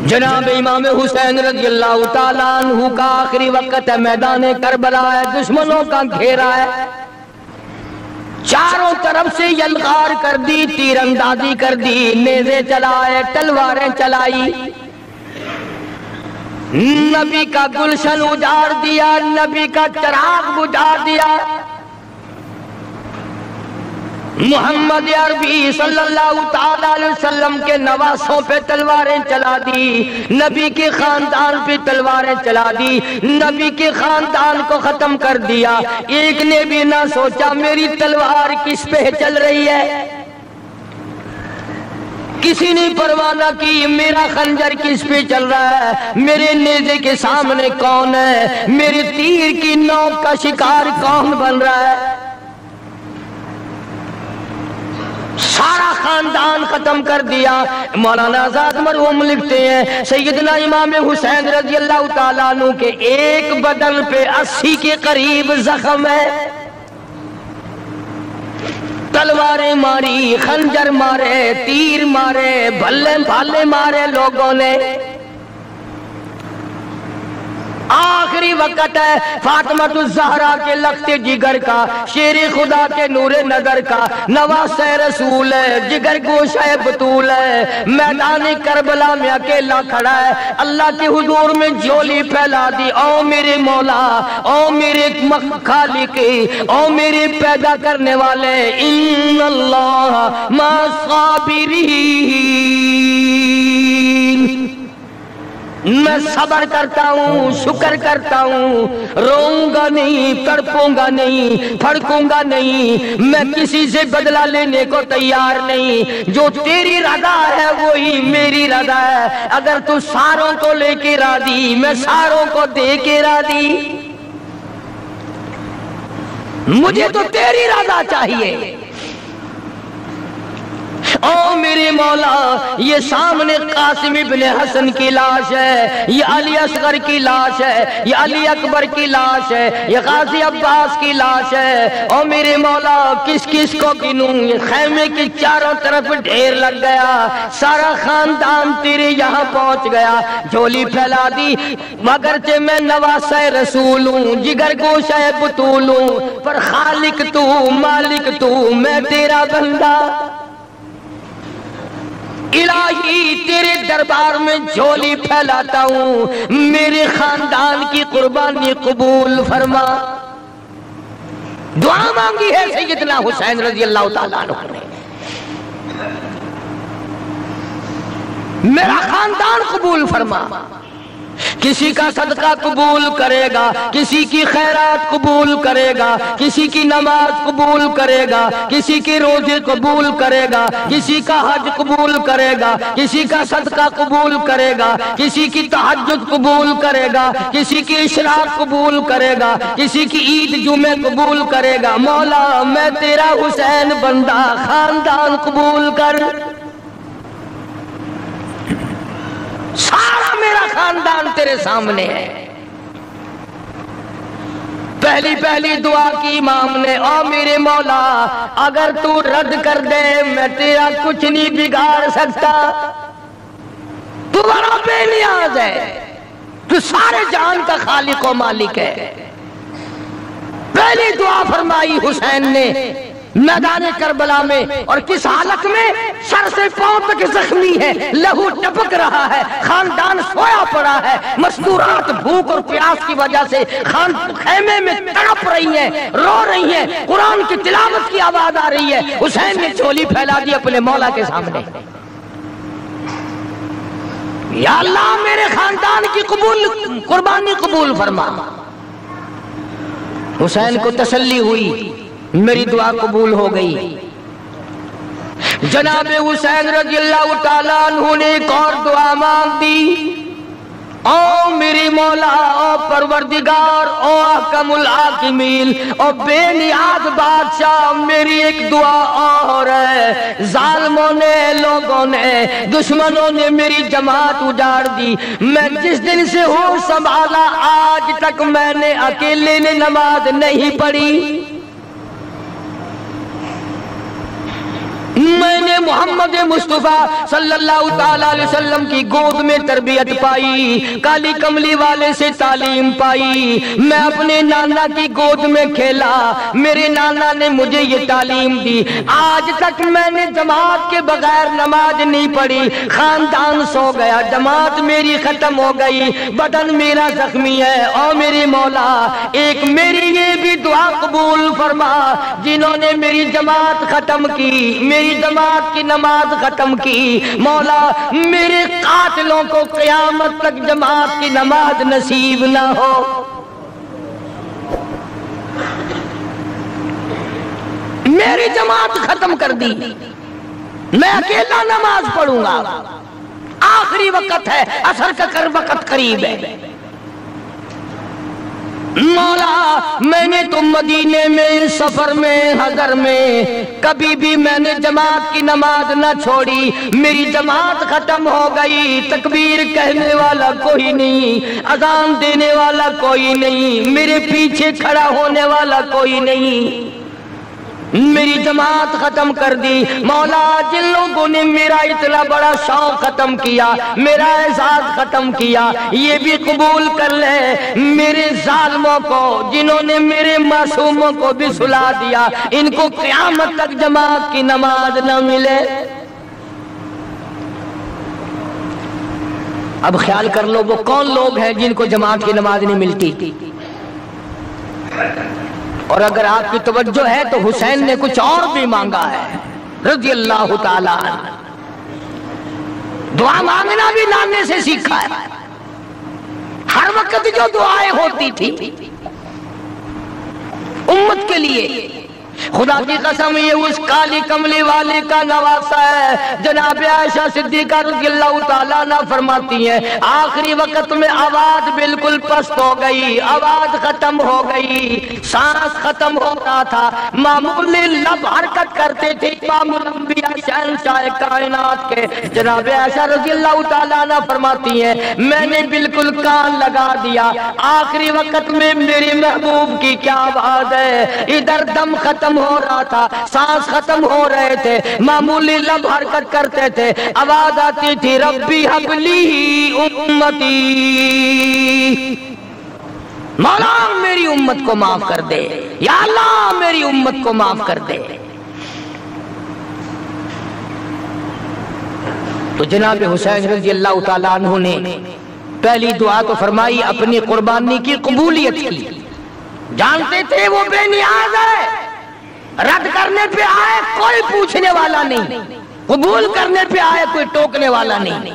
جناب امام حسین رضی اللہ تعالیٰ عنہ کا آخری وقت ہے، میدان کربلا ہے، دشمنوں کا گھیرا ہے، چاروں طرف سے یلغار کر دی، تیر اندازی کر دی، نیزے چلائے، تلواریں چلائی، نبی کا گلشن اجاڑ دیا، نبی کا چراغ بجھا دیا، محمد عربی صلی اللہ تعالیٰ علیہ وسلم کے نواسوں پہ تلواریں چلا دی، نبی کے خاندان پہ تلواریں چلا دی، نبی کے خاندان کو ختم کر دیا۔ ایک نے بھی نہ سوچا میری تلوار کس پہ چل رہی ہے، کسی نے پرواہ نہ کی میرا خنجر کس پہ چل رہا ہے، میرے نیزے کے سامنے کون ہے، میرے تیر کی نوک کا شکار کون بن رہا ہے۔ سارا خاندان ختم کر دیا۔ مولانا آزاد مرحوم لکھتے ہیں سیدنا امام حسین رضی اللہ تعالیٰ عنہ کے ایک بدن پہ 80 کے قریب زخم ہے، تلواریں ماری، خنجر مارے، تیر مارے، بھالے مارے لوگوں نے۔ آخری وقت ہے فاطمہ الزہرا کے لخت جگر کا، شیر خدا کے نور نظر کا، نواس رسول ہے، جگر گوشہ بطول ہے، میدان کربلا میں اکیلا کھڑا ہے، اللہ کے حضور میں جھولی پھیلا دی، او میرے مولا، او میرے خالق، او میرے پیدا کرنے والے، ان اللہ مع الصابرین، میں صبر کرتا ہوں، شکر کرتا ہوں، روؤں گا نہیں، تڑپوں گا نہیں، پھڑکوں گا نہیں، میں کسی سے بدلہ لینے کو تیار نہیں، جو تیری رضا ہے وہی میری رضا ہے، اگر تو ساروں کو لے کے راضی میں ساروں کو دے کے راضی، مجھے تو تیری رضا چاہیے۔ او میرے مولا، یہ سامنے قاسم ابن حسن کی لاش ہے، یہ علی اصغر کی لاش ہے، یہ علی اکبر کی لاش ہے، یہ غازی عباس کی لاش ہے، او میرے مولا کس کس کو گنوں، یہ خیمے کے چاروں طرف ڈھیر لگ گیا، سارا خاندان تیرے یہاں پہنچ گیا، جھولی پھیلا دی، مگرچہ میں نواسہ رسول ہوں، جگر گوشہ بطول ہوں، پر خالق تو، مالک تو، میں تیرا بندہ، الہی تیرے دربار میں جھولی پھیلاتا ہوں، میرے خاندان کی قربانی قبول فرما۔ دعا مانگی ہے سیدنا حسین رضی اللہ تعالیٰ عنہ نے، میرا خاندان قبول فرما، کسی کا صدقہ قبول کرے گا، کسی کی خیرات قبول کرے گا، کسی کی نماز قبول کرے گا، کسی کی روزے قبول کرے گا، کسی کا حج قبول کرے گا، کسی کا صدقہ قبول کرے گا، کسی کی تہجد قبول کرے گا، کسی کی اشراق قبول کرے گا، کسی کی عید جمعہ قبول کرے گا۔ مولا میں تیرا حسین بندہ، خاندان قبول کر، سارا میرا خاندان تیرے سامنے ہے۔ پہلی دعا کی امام نے، او میرے مولا اگر تو رد کر دے میں تیرا کچھ نہیں بگاڑ سکتا، تو بڑا بے نیاز ہے، تو سارے جہان کا خالق و مالک ہے۔ پہلی دعا فرمائی حسین نے میدان کربلا میں، اور کس حالت میں؟ سر سے پاؤں تک زخمی ہے، لہو ٹپک رہا ہے، خاندان سویا پڑا ہے، مستورات بھوک اور پیاس کی وجہ سے خیمے میں تڑپ رہی ہیں، رو رہی ہیں، قرآن کی تلاوت کی آواز آ رہی ہے، حسین نے جھولی پھیلا دی اپنے مولا کے سامنے، یا اللہ میرے خاندان کی قربانی قبول فرما۔ حسین کو تسلی ہوئی، میری دعا قبول ہو گئی۔ جناب حسین رضی اللہ تعالیٰ عنہ نے ایک اور دعا مانگ دی، او میری مولا، او پروردگار، او احکم الحاکمین، او بے نیاز بادشاہ، میری ایک دعا اور ہے، ظالموں نے، لوگوں نے، دشمنوں نے میری جماعت اجاڑ دی، میں جس دن سے ہوش سنبھالا آج تک میں نے اکیلے نے نماز نہیں پڑھی، میں نے محمد مصطفیٰ صلی اللہ تعالیٰ علیہ وسلم کی گود میں تربیت پائی، کالی کملی والے سے تعلیم پائی، میں اپنے نانا کی گود میں کھیلا، میرے نانا نے مجھے یہ تعلیم دی، آج تک میں نے جماعت کے بغیر نماز نہیں پڑھی، خاندان سو گیا، جماعت میری ختم ہو گئی، بدن میرا زخمی ہے، اور میرے مولا ایک میری یہ بھی دعا قبول فرما، جنہوں نے میری جماعت ختم کی، میری جماعت کی نماز ختم کی، مولا میرے قاتلوں کو قیامت تک جماعت کی نماز نصیب نہ ہو۔ میری جماعت ختم کر دی، میں اکیلا نماز پڑھوں گا، آخری وقت ہے، عصر کا وقت قریب ہے، مولا میں نے تو مدینے میں سفر میں حضر میں کبھی بھی میں نے جماعت کی نماز نہ چھوڑی، میری جماعت ختم ہو گئی، تکبیر کہنے والا کوئی نہیں، اذان دینے والا کوئی نہیں، میرے پیچھے کھڑا ہونے والا کوئی نہیں، میری جماعت ختم کر دی۔ مولا جن لوگوں نے میرا اتنا بڑا شوق ختم کیا، میرا احساس ختم کیا، یہ بھی قبول کر لے میرے ظالموں کو، جنہوں نے میرے معصوموں کو بھی سلا دیا، ان کو قیامت تک جماعت کی نماز نہ ملے۔ اب خیال کر لو وہ کون لوگ ہیں جن کو جماعت کی نماز نہیں ملتی، اور اگر آپ کی توجہ ہے تو حسین نے کچھ اور بھی مانگا ہے رضی اللہ تعالیٰ عنہ، دعا مانگنا بھی نانے سے سیکھا ہے، ہر وقت جو دعائیں ہوتی تھی امت کے لیے، خدا کی قسم یہ اس کالی کملی والے کا نواسا ہے۔ جناب عائشہ صدیقہ رضی اللہ تعالیٰ عنہ فرماتی ہیں آخری وقت میں آواز بالکل پست ہو گئی، آواز ختم ہو گئی، سانس ختم ہو رہا تھا، معمولی لب حرکت کرتے تھے امام الانبیاء شہنشاہ کائنات کے۔ جناب عائشہ رضی اللہ تعالیٰ عنہ فرماتی ہیں میں نے بالکل کان لگا دیا، آخری وقت میں میری محبوب کی کیا آواز ہے، ادھر دم ختم ہو رہا تھا، سانس ختم ہو رہے تھے، معمولی لب حرکت کرتے تھے، آواز آتی تھی ربی حب لی امتی، مولا میری امت کو معاف کر دے، یا اللہ میری امت کو معاف کر دے۔ تو جناب حسین رضی اللہ تعالیٰ عنہ نے پہلی دعا تو فرمائی، اپنی قربانی کی قبولیت کی، جانتے تھے وہ بے نیاز ہے، رد کرنے پہ آئے کوئی پوچھنے والا نہیں، قبول کرنے پہ آئے کوئی ٹوکنے والا نہیں۔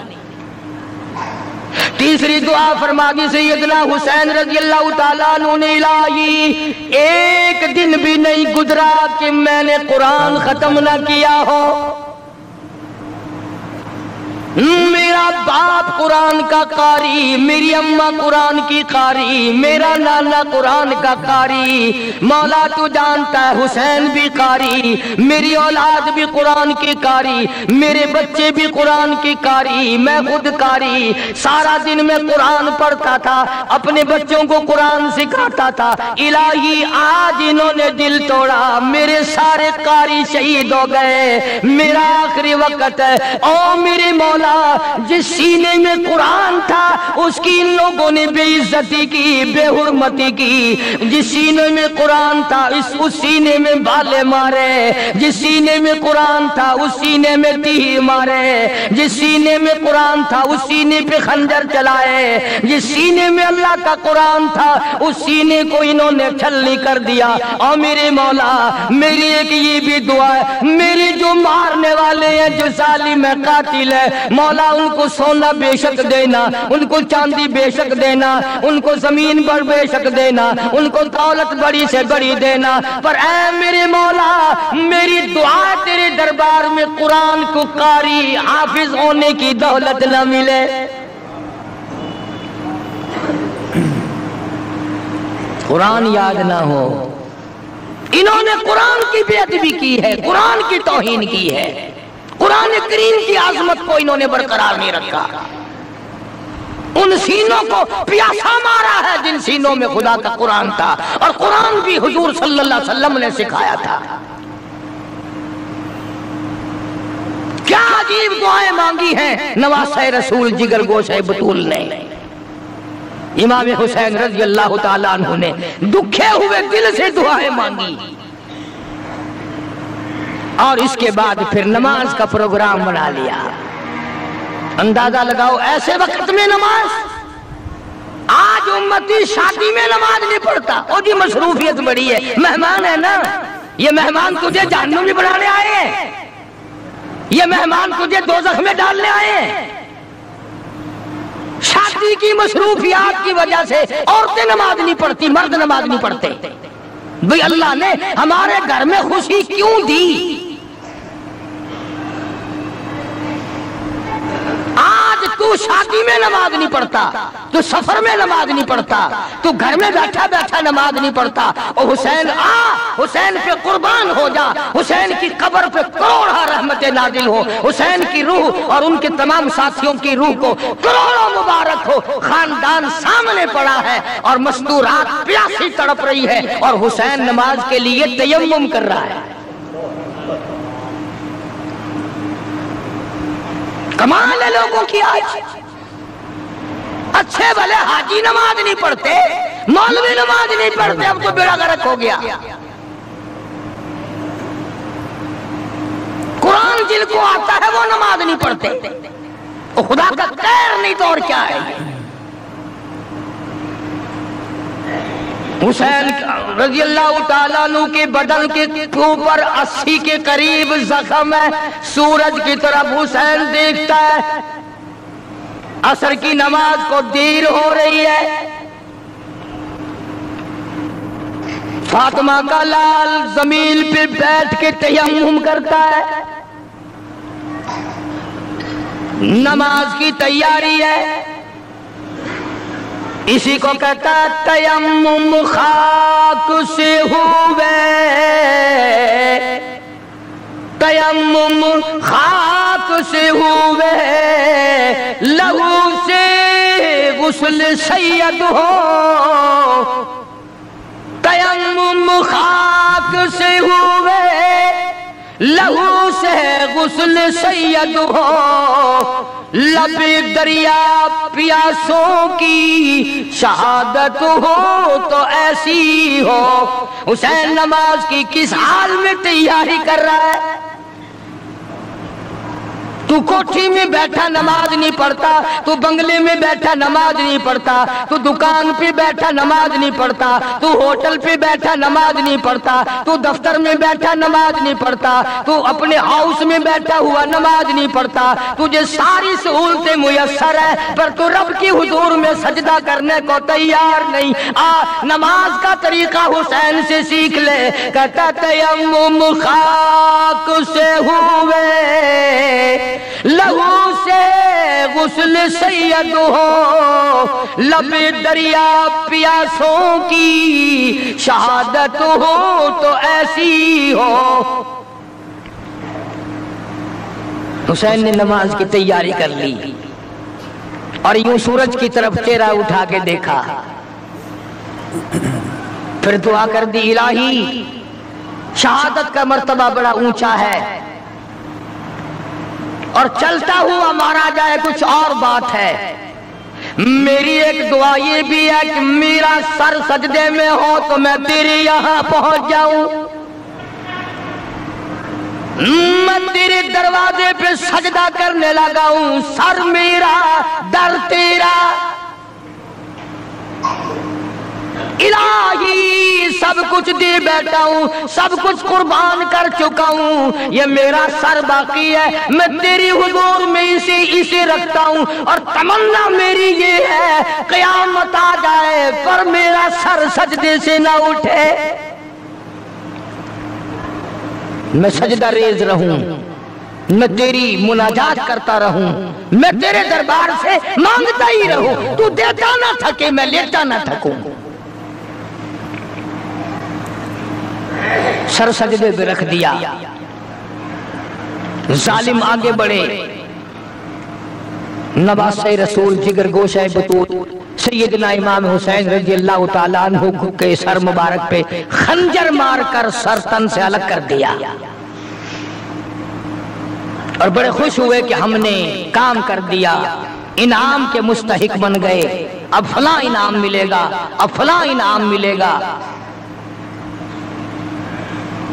تیسری دعا فرمائی سیدنا حسین رضی اللہ تعالیٰ عنہ نے الہی ایک دن بھی نہیں گزرا کہ میں نے قرآن ختم نہ کیا ہو، میرا باپ قرآن کا قاری، میری اماں قرآن کی قاری، میرا نانا قرآن کا قاری، مولا تو جانتا ہے حسین بھی قاری، میری اولاد بھی قرآن کی قاری، میرے بچے بھی قرآن کی قاری، میں خود قاری، سارا دن میں قرآن پڑھتا تھا، اپنے بچوں کو قرآن سکھاتا تھا، الہی آج انہوں نے دل توڑا، میرے سارے قاری شہید ہو گئے، میرا آخری وقت ہے، او میرے مولا جس سینے میں قرآن تھا اس کی ان لوگوں نے بے عزتی کی، بے حرمتی کی، جس سینے میں قرآن تھا اس سینے میں بالے مارے، جس سینے میں قرآن تھا اس سینے میں تیر مارے، جس سینے میں قرآن تھا اس سینے پہ خنجر چلائے، جس سینے میں اللہ کا قرآن تھا اس سینے کو انہوں نے چھلنی کر دیا۔ اور میرے مولا میری ایک یہ بھی دعا ہے، میرے جو مارنے والے ہیں، جو ظالم ہے، قاتل ہے، مولا ان کو سونا بے شک دینا، ان کو چاندی بے شک دینا، ان کو زمین پر بے شک دینا، ان کو دولت بڑی سے بڑی دینا، پر اے میرے مولا میری دعا تیرے دربار میں قرآن کو قاری حافظ ہونے کی دولت نہ ملے۔ قرآن یاد نہ ہو، انہوں نے قرآن کی بے ادبی کی ہے، قرآن کی توہین کی ہے، قرآن کریم کی عظمت کو انہوں نے برقرار نہیں رکھا، ان سینوں کو پیاسا مارا ہے جن سینوں میں خدا کا قرآن تھا، اور قرآن بھی حضور صلی اللہ علیہ وسلم نے سکھایا تھا۔ کیا عجیب دعائیں مانگی ہیں نواسہ رسول جگر گوشہ بطول نے. امام حسین رضی اللہ تعالیٰ عنہ نے دکھے ہوئے دل سے دعائیں مانگی، اور اس کے بعد پھر نماز کا پروگرام بنا لیا. اندازہ لگاؤ ایسے وقت میں نماز. آج امتی شادی میں نماز نہیں پڑھتا. او جی مصروفیت بڑی ہے، مہمان ہے نا، یہ مہمان تجھے جہنم میں بنانے آئے ہیں، یہ مہمان تجھے دوزخ میں ڈالنے آئے ہیں. شادی کی مصروفیات کی وجہ سے عورتیں نماز نہیں پڑھتی، مرد نماز نہیں پڑھتے. بھئی اللہ نے ہمارے گھر میں خوشی کیوں دی؟ آج تو شادی میں نماز نہیں پڑھتا، تو سفر میں نماز نہیں پڑھتا، تو گھر میں بیٹھا بیٹھا نماز نہیں پڑھتا. او حسین آ، حسین پہ قربان ہو جا، حسین کی قبر پہ کروڑا رحمت نازل ہو، حسین کی روح اور ان کے تمام ساتھیوں کی روح کو کروڑوں مبارک ہو. خاندان سامنے پڑا ہے اور مستورات پیاسی تڑپ رہی ہے، اور حسین نماز کے لیے تیمم کر رہا ہے. کمال ہے لوگوں کی. آج اچھے بھلے حاجی نماز نہیں پڑھتے، مولوی نماز نہیں پڑھتے، اب تو بیڑا غرق ہو گیا. قرآن جن کو آتا ہے وہ نماز نہیں پڑھتے. خدا کا خیر نہیں تو اور کیا ہے. حسین رضی اللہ تعالیٰ عنہ کے بدن کے اوپر 80 کے قریب زخم ہے. سورج کی طرف حسین دیکھتا ہے. عصر کی نماز کو دیر ہو رہی ہے. فاطمہ کا لال زمین پہ بیٹھ کے تیمم کرتا ہے. نماز کی تیاری ہے. اسی کو کہتا ہے تیمم خاک سے ہوئے، تیمم خاک سے ہوئے، لہو سے غسل سید ہو. تیمم خاک سے ہوئے، لہو سے غسل سید ہو. لب دریا پیاسوں کی شہادت ہو تو ایسی ہو. حسین نماز کی کس حال میں تیاری کر رہا ہے؟ تو کوٹھی میں بیٹھا نماز نہیں پڑھتا، تو بنگلے میں بیٹھا نماز نہیں پڑھتا، تو دکان پہ بیٹھا نماز نہیں پڑھتا، تو ہوٹل پہ بیٹھا نماز نہیں پڑھتا، تو دفتر میں بیٹھا نماز نہیں پڑھتا، تو اپنے ہاؤس میں بیٹھا ہوا نماز نہیں پڑھتا. تجھے ساری سہولتیں میسر ہے پر تو رب کی حضور میں سجدہ کرنے کو تیار نہیں. نماز کا طریقہ حسین سے سیکھ لے. کہتا تیمم خاک سے ہوئے، لہو سے غسل سید ہو. لب دریا پیاسوں کی شہادت ہو تو ایسی ہو. حسین نے نماز کی تیاری کر لی اور یوں سورج کی طرف چہرہ اٹھا کے دیکھا. پھر دعا کر دی، الہی شہادت کا مرتبہ بڑا اونچا ہے اور چلتا ہوا مارا جائے کچھ اور بات ہے. میری ایک دعا یہ بھی ہے کہ میرا سر سجدے میں ہو تو میں تیرے یہاں پہنچ جاؤں، میں تیرے دروازے پہ سجدہ کرنے لگا ہوں. سر میرا در تیرا، الہی سب کچھ دے بیٹھا ہوں، سب کچھ قربان کر چکا ہوں، یہ میرا سر باقی ہے. میں تیری حضور میں اسے رکھتا ہوں اور تمنا میری یہ ہے قیامت آ جائے پر میرا سر سجدے سے نہ اٹھے، میں سجدہ ریز رہوں، میں تیری مناجات کرتا رہوں، میں تیرے دربار سے مانگتا ہی رہوں. تو دیتا نہ تھکے، میں لیتا نہ تھکوں. سر سجدے پہ رکھ دیا. ظالم آگے بڑھے. نواسہ رسول جگر گوشہ بطول سیدنا امام حسین رضی اللہ تعالیٰ عنہ کے سر مبارک پہ خنجر مار کر سر تن سے الگ کر دیا اور بڑے خوش ہوئے کہ ہم نے کام کر دیا، انعام کے مستحق بن گئے، اب فلاں انعام ملے گا، اب فلاں انعام ملے گا۔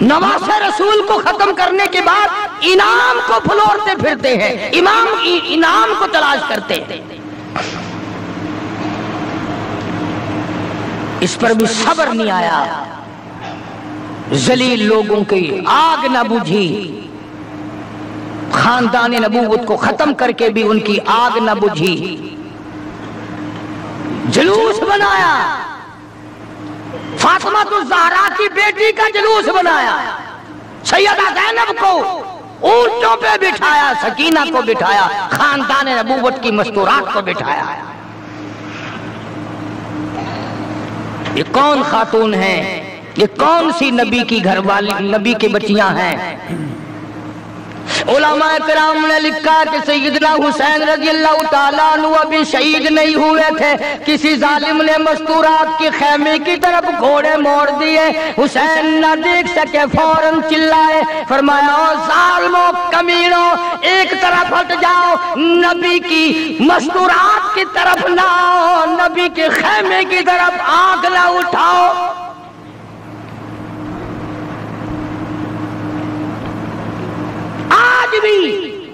نواسے رسول کو ختم کرنے کے بعد انعام کو پھلورتے پھرتے ہیں، انعام کو تلاش کرتے ہیں۔ اس پر بھی صبر نہیں آیا، ذلیل لوگوں کی آگ نہ بجھی، خاندان نبوت کو ختم کر کے بھی ان کی آگ نہ بجھی، جلوس بنایا، فاطمہ الزہرا کی بیٹی کا جلوس بنایا، سیدہ زینب کو اونٹوں پہ بٹھایا، سکینہ کو بٹھایا، خاندان نبوت کی مستورات کو بٹھایا۔ یہ کون خاتون ہیں؟ یہ کون سی نبی کی گھر والی، نبی کی بچیاں ہیں؟ علماء کرام نے لکھا کہ سیدنا حسین رضی اللہ تعالیٰ عنہ ابھی شہید نہیں ہوئے تھے، کسی ظالم نے مستورات کی خیمے کی طرف گھوڑے موڑ دیے، حسین نہ دیکھ سکے، فوراً چلائے، فرمایا او ظالموں کمینوں ایک طرف ہٹ جاؤ، نبی کی مستورات کی طرف نہ آؤ، نبی کے خیمے کی طرف آنکھ نہ اٹھاؤ۔ آج بھی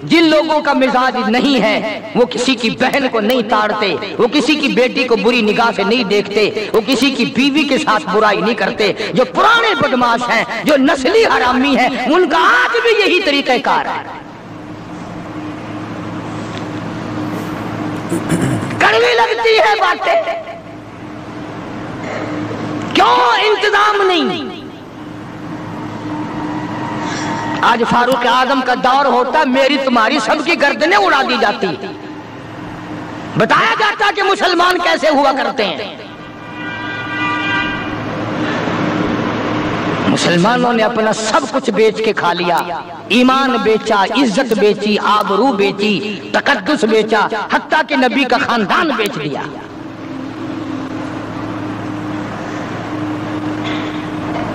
جن لوگوں کا مزاج نہیں ہے وہ کسی کی بہن کو نہیں تاڑتے، وہ کسی کی بیٹی کو بری نگاہ سے نہیں دیکھتے، وہ کسی کی بیوی کے ساتھ برائی نہیں کرتے، جو پرانے بدماش ہیں، جو نسلی حرامی ہیں، ان کا آج بھی یہی طریقہ کار ہے۔ کڑوی لگتی ہے باتیں، کیوں انتظام نہیں؟ آج فاروق اعظم کا دور ہوتا، میری تمہاری سب کی گردنیں اڑا دی جاتی، بتایا جاتا کہ مسلمان کیسے ہوا کرتے ہیں۔ مسلمانوں نے اپنا سب کچھ بیچ کے کھا لیا، ایمان بیچا، عزت بیچی، آبرو بیچی، تقدس بیچا، حتیٰ کہ نبی کا خاندان بیچ دیا۔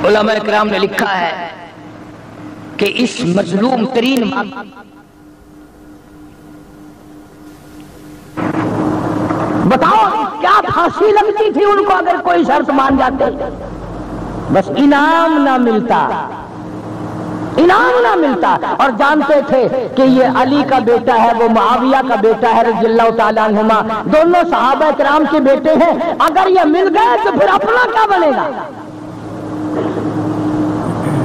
علماء اکرام نے لکھا ہے کہ اس مظلوم ترین بتاؤ کیا پھانسی لگتی تھی ان کو اگر کوئی شرط مان جاتے؟ بس انعام نہ ملتا، انعام نہ ملتا، اور جانتے تھے کہ یہ علی کا بیٹا ہے، وہ معاویہ کا بیٹا ہے رضی اللہ تعالیٰ عنہما، دونوں صحابہ کرام کے بیٹے ہیں، اگر یہ مل گئے تو پھر اپنا کیا بنے گا؟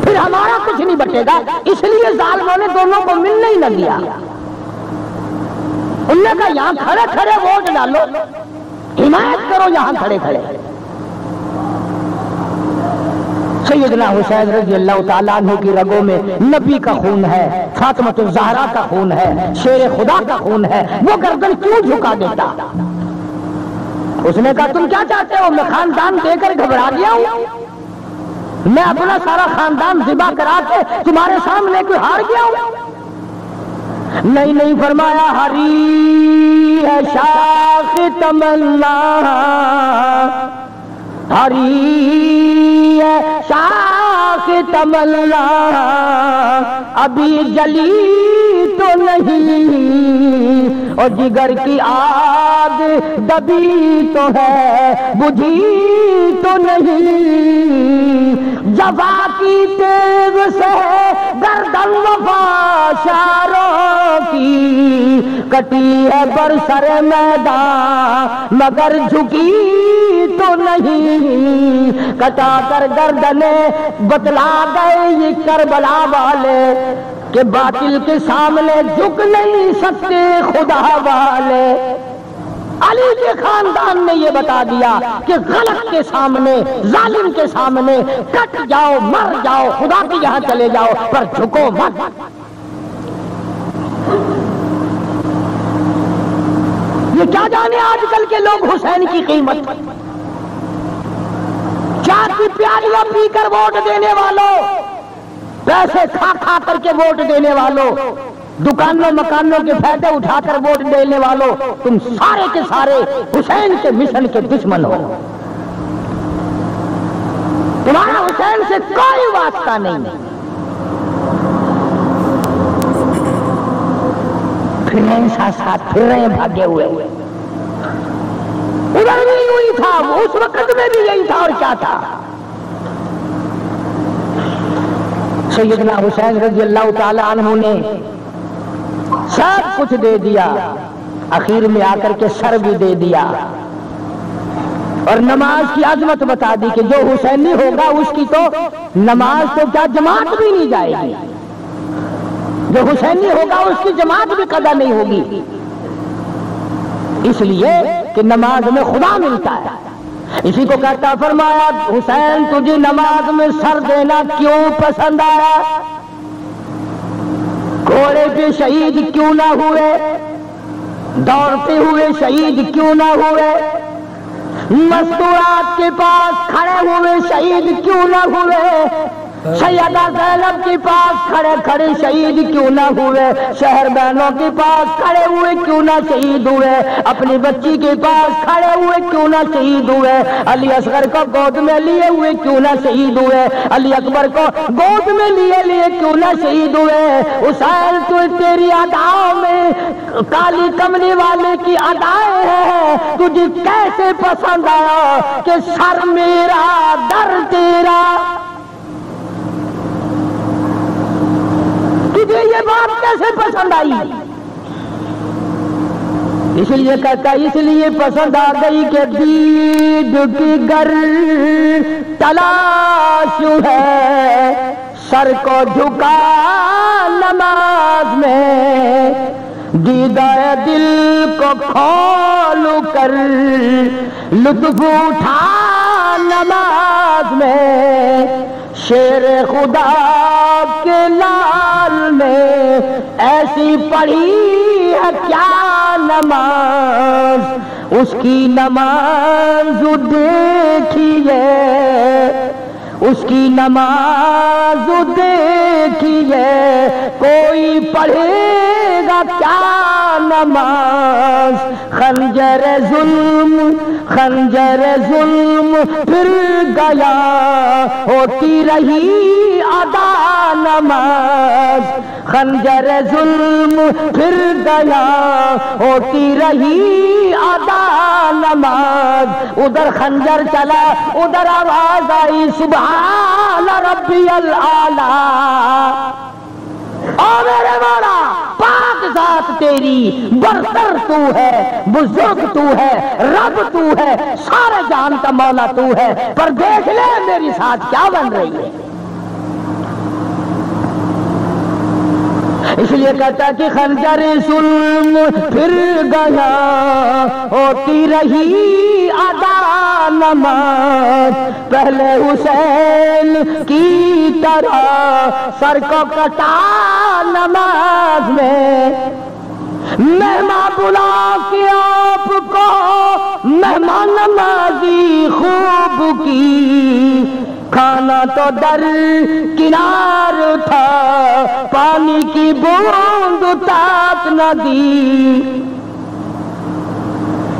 پھر ہمارا کچھ نہیں بچے گا، اس لیے ظالموں نے دونوں کو ملنے ہی نہ دیا۔ انہوں نے کہا یہاں کھڑے کھڑے ووٹ ڈالو، حمایت کرو یہاں کھڑے کھڑے۔ سیدنا حسین رضی اللہ تعالیٰ عنہ کی رگوں میں نبی کا خون ہے، فاطمہ الزہرا کا خون ہے، شیر خدا کا خون ہے، وہ گردن کیوں جھکا دیتا؟ اس نے کہا تم کیا چاہتے ہو؟ میں خاندان دے کر گھبرا گیا ہوں، میں اپنا سارا خاندان ذبح کرا کے تمہارے سامنے کوئی ہار گیا ہوں؟ نہیں نہیں، فرمایا ہری ہے شاخ تمنا، ہری ہے شاخ تمنا، ابھی جلی تو نہیں، اور جگر کی آگ دبی تو ہے، بجھی تو نہیں، جفا کی تیغ سے گردن وفا شاروں کی، کٹی ہے برسر میدان مگر جھکی تو نہیں، کٹا کر گردنیں بتلا گئے یہ کربلا والے کہ باطل کے سامنے جھک نہیں سکتے خدا والے۔ علی کے خاندان نے یہ بتا دیا کہ غلط کے سامنے، ظالم کے سامنے کٹ جاؤ، مر جاؤ، خدا کے یہاں چلے جاؤ، پر جھکو مت۔ یہ کیا جانے آج کل کے لوگ حسین کی قیمت، چائے کی پیالیاں پی کر ووٹ دینے والوں، پیسے کھا کھا کر کے ووٹ دینے والوں، دکانوں مکانوں کے فائدے اٹھا کر ووٹ دینے والوں، تم سارے کے سارے حسین کے مشن کے دشمن ہو، تمہارا حسین سے کوئی واسطہ نہیں۔ حسین ساتھ پھر رہے ہیں بھاگے ہوئے. ادھر بھی یوں ہی تھا، اس وقت میں بھی یہی تھا. اور کیا تھا؟ سیدنا حسین رضی اللہ تعالی عنہ نے سب کچھ دے دیا، اخیر میں آ کر کے سر بھی دے دیا، اور نماز کی عظمت بتا دی کہ جو حسینی ہوگا اس کی تو نماز تو کیا جماعت بھی نہیں جائے گی، جو حسینی ہوگا اس کی جماعت بھی قضا نہیں ہوگی، اس لیے کہ نماز میں خدا ملتا ہے. اسی کو کہتا فرمایا حسین تجھے نماز میں سر دینا کیوں پسند آیا؟ گھوڑے پہ شہید کیوں نہ ہوئے، دوڑتے ہوئے شہید کیوں نہ ہوئے، مستورات کے پاس کھڑے ہوئے شہید کیوں نہ ہوئے، سیدہ زینب کے پاس کھڑے کھڑے شہید کیوں نہ ہوئے، شہر بہنوں کے پاس کھڑے ہوئے کیوں نہ شہید ہوئے، اپنی بچی کے پاس کھڑے ہوئے کیوں نہ شہید ہوئے، علی اصغر کو گود میں لیے ہوئے کیوں نہ شہید ہوئے، علی اکبر کو گود میں لیے کیوں نہ شہید ہوئے. حسین تو تیری اداؤں میں کالی کملی والے کی ادائیں ہیں، تجھے کیسے پسند آیا کہ سر میرا در تیرا؟ تجھے یہ بات کیسے پسند آئی؟ اس لیے کہتا اس لیے پسند آ گئی کہ دید کی گر تلاش ہے، سر کو جھکا نماز میں، دیدہ دل کو کھول کر لطف اٹھا نماز میں، شیر خدا کے لال نے ایسی پڑھی ہے کیا نماز، اس کی نماز دیکھیے، اس کی نماز دیکھیے، کوئی پڑھے گا کیا نماز، خنجر ظلم پھر گیا، ہوتی رہی ادا نماز، خنجر ظلم پھر گیا، ہوتی رہی ادا نماز. ادھر خنجر چلا، ادھر آواز آئی سبحان ربی الاعلیٰ. او میرے مولا پاک ذات تیری، برتر تو ہے، بزرگ تو ہے، رب تو ہے، سارے جہان کا مولا تو ہے، پر دیکھ لے میری ساتھ کیا بن رہی ہے. اس لیے کہتا کہ خنجر ظلم پھر گیا، ہوتی رہی ادا نماز، پہلے حسین کی طرح سر کو کٹا نماز میں، مہمان بلا کے آپ کو مہمان نمازی خوب کی، کھانا تو در کنار تھا، پانی کی بوند تک نہ دی،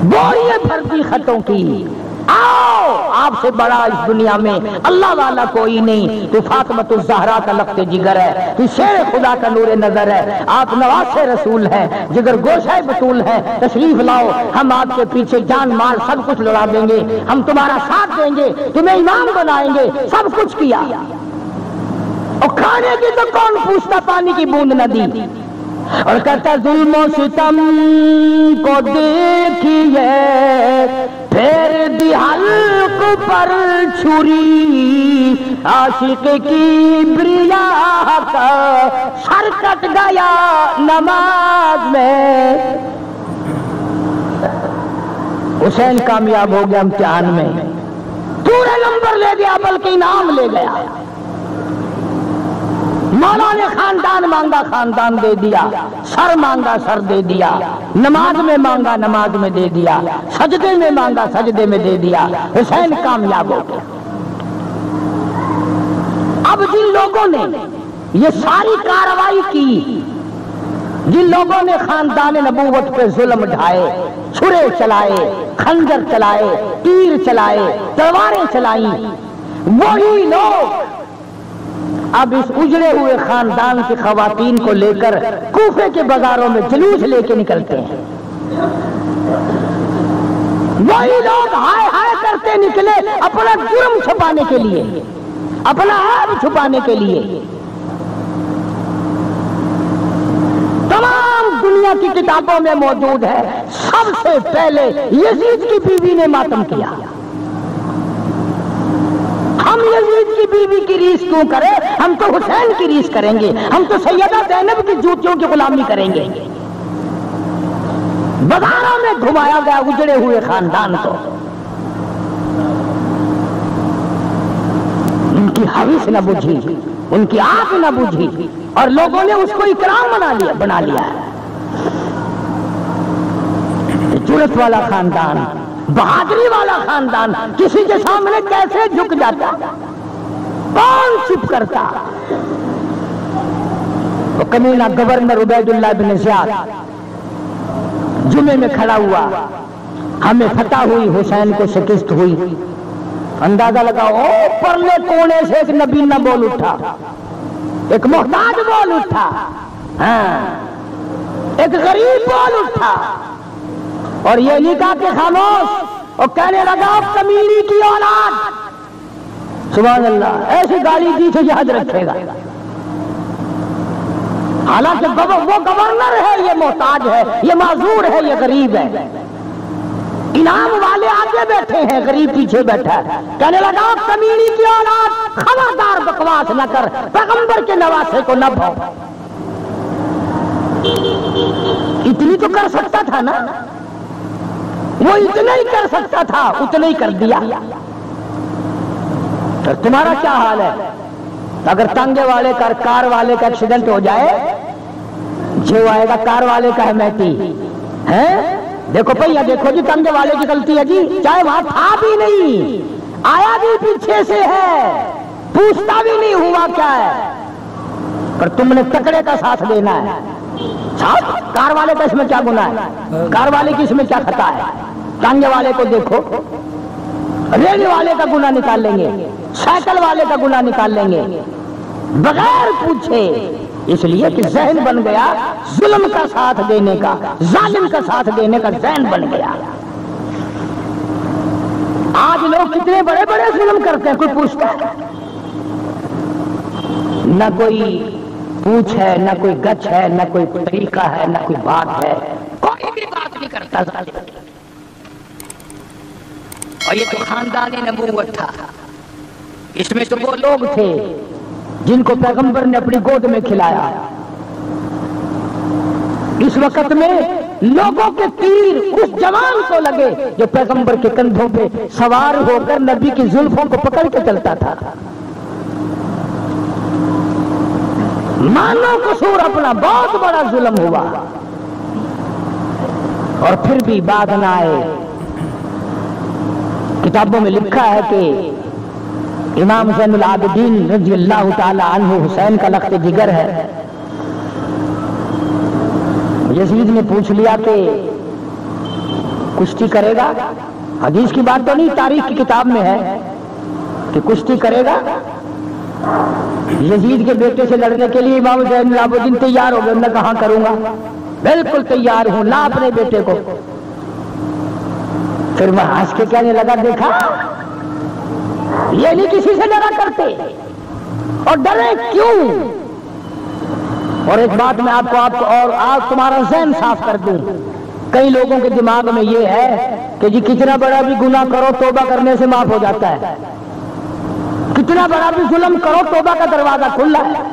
بوریے بھرتی خطوں کی. آؤ آپ سے بڑا اس دنیا میں اللہ والا کوئی نہیں، تو فاطمۃ الزہرا کا لخت جگر ہے، تو شیر خدا کا نور نظر ہے، آپ نواسے رسول ہیں، جگر گوشہ بطول ہیں. تشریف لاؤ، ہم آپ کے پیچھے جان مال سب کچھ لڑا دیں گے، ہم تمہارا ساتھ دیں گے، تمہیں امام بنائیں گے. سب کچھ کیا، اور کھانے کی تو کون پوچھتا، پانی کی بوند نہ دی. اور کہتا ظلم و ستم کو دیکھیے، پھر دی حلق پر چھری، عاشق کی بریا کا سر کٹ گیا نماز میں. حسین کامیاب ہو گیا امتحان میں، پورے نمبر لے گیا بلکہ انعام لے گیا. مولا نے خاندان مانگا، خاندان دے دیا، سر مانگا، سر دے دیا، نماز میں مانگا، نماز میں دے دیا، سجدے میں مانگا، سجدے میں دے دیا. حسین کامیاب ہو گیا. اب جن لوگوں نے یہ ساری کارروائی کی، جن لوگوں نے خاندان نبوت پہ ظلم ڈھائے، چھرے چلائے، خنجر چلائے، تیر چلائے، تلواریں چلائیں، وہی لوگ اب اس اجڑے ہوئے خاندان کی خواتین کو لے کر کوفے کے بازاروں میں جلوس لے کے نکلتے ہیں. وہی لوگ ہائے ہائے کرتے نکلے اپنا جرم چھپانے کے لیے، اپنا عیب چھپانے کے لیے. تمام دنیا کی کتابوں میں موجود ہے، سب سے پہلے یزید کی بیوی نے ماتم کیا. ہم یزید کی بیوی کی ریس کیوں کریں؟ ہم تو حسین کی ریس کریں گے، ہم تو سیدہ زینب کی جوتیوں کی غلامی کریں گے. بازاروں میں گھمایا گیا اجڑے ہوئے خاندان کو. ان کی حویث نہ بجھی، ان کی آنکھ نہ بجھی، اور لوگوں نے اس کو اکرام بنا لیا ہے. جرأت والا خاندان، بہادری والا خاندان کسی کے سامنے کیسے جھک جاتا؟ کون چپ کرتا؟ وہ کمینہ گورنر عبید اللہ بن زیاد جمعے میں کھڑا ہوا، ہمیں فتح ہوئی، حسین کو شکست ہوئی. اندازہ لگاؤ، پرلے کونے سے ایک نبی نہ بول اٹھا، ایک محتاج بول اٹھا، ہاں ایک غریب بول اٹھا، اور یہ نہیں کہا کہ خاموش، اور کہنے لگا کمینے کی اولاد. سبحان اللہ، ایسی گالی دی تو یاد رکھے گا. حالانکہ وہ گورنر ہے، یہ محتاج ہے، یہ معذور ہے، یہ غریب ہے. انعام والے آگے بیٹھے ہیں، غریب پیچھے بیٹھا ہے. کہنے لگا کمینے کی اولاد، خبردار بکواس نہ کر، پیغمبر کے نواسے کو نہ بھو. اتنی تو کر سکتا تھا نا، وہ اتنا ہی کر سکتا تھا، اتنا ہی کر دیا. تو تمہارا کیا حال ہے؟ اگر تانگے والے کا کار والے کا ایکسیڈنٹ ہو جائے، جو آئے گا کار والے کا ہے میٹی ہے. دیکھو پہیا، دیکھو جی تانگے والے کی غلطی ہے جی، چاہے وہاں تھا بھی نہیں، آیا بھی پیچھے سے ہے، پوچھتا بھی نہیں ہوا کیا ہے، پر تم نے تکڑے کا ساتھ دینا ہے. کار والے کا اس میں کیا گناہ ہے؟ کار والے کی اس میں کیا خطا ہے؟ تانگے والے کو دیکھو، ریل والے کا گناہ نکال لیں گے، سائیکل والے کا گناہ نکال لیں گے بغیر پوچھے. اس لیے کہ ذہن بن گیا ظلم کا ساتھ دینے کا، ظالم کا ساتھ دینے کا ذہن بن گیا. آج لوگ کتنے بڑے بڑے ظلم کرتے ہیں، کوئی پوچھتا ہے؟ نہ کوئی پوچھ ہے، نہ کوئی گچ ہے، نہ کوئی طریقہ ہے، نہ کوئی بات ہے، کوئی بھی بات نہیں کرتا. اور یہ تو خاندانی نبوت تھا. اس میں تو وہ لوگ تھے جن کو پیغمبر نے اپنی گود میں کھلایا. اس وقت میں لوگوں کے تیر اس جوان کو لگے جو پیغمبر کے کندھوں پہ سوار ہو کر نبی کی زلفوں کو پکڑ کے چلتا تھا. مانو قصور اپنا، بہت بڑا ظلم ہوا، اور پھر بھی بات نہ آئے. کتابوں میں لکھا ہے کہ امام زین العابدین رضی اللہ تعالی عنہ حسین کا لخت جگر ہے. یزید نے پوچھ لیا کہ کشتی کرے گا؟ حدیث کی بات تو نہیں، تاریخ کی کتاب میں ہے کہ کشتی کرے گا. یزید کے بیٹے سے لڑنے کے لیے امام زین العابدین تیار ہو گئے. میں کہاں کروں گا، بالکل تیار ہوں، لا اپنے بیٹے کو. پھر وہ ہنس کے کہنے لگا، دیکھا یہ نہیں کسی سے ڈرا کرتے، اور ڈرے کیوں؟ اور ایک بات میں آپ کو اور آپ تمہارا ذہن صاف کر دوں. کئی لوگوں کے دماغ میں یہ ہے کہ جی کتنا بڑا بھی گناہ کرو توبہ کرنے سے معاف ہو جاتا ہے، کتنا بڑا بھی ظلم کرو توبہ کا دروازہ کھلا ہے.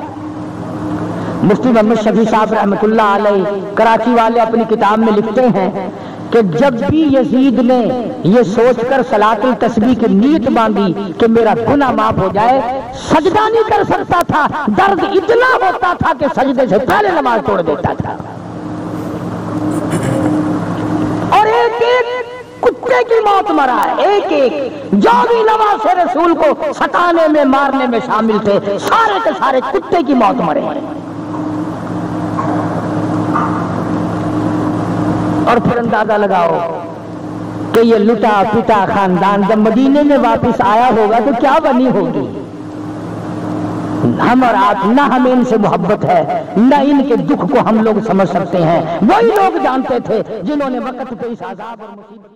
مفتی محمد شفیع صاحب رحمۃ اللہ علیہ کراچی والے اپنی کتاب میں لکھتے ہیں کہ جب بھی یزید نے یہ سوچ کر صلاۃ التسبیح کی نیت باندھی کہ میرا گناہ معاف ہو جائے، سجدہ نہیں کر سکتا تھا، درد اتنا ہوتا تھا کہ سجدے سے پہلے نماز توڑ دیتا تھا. اور ایک ایک کتے کی موت مرا ہے، ایک ایک جو بھی نواسے رسول کو ستانے میں مارنے میں شامل تھے، سارے کے سارے کتے کی موت مرے ہیں. اور پھر اندازہ لگاؤ کہ یہ لٹا پٹا خاندان جب مدینے میں واپس آیا ہوگا تو کیا بنی ہوگی. ہم اور آپ نہ ہمیں ان سے محبت ہے، نہ ان کے دکھ کو ہم لوگ سمجھ سکتے ہیں۔ وہی لوگ جانتے تھے جنہوں نے وقت پہ اس عذاب اور مصیبت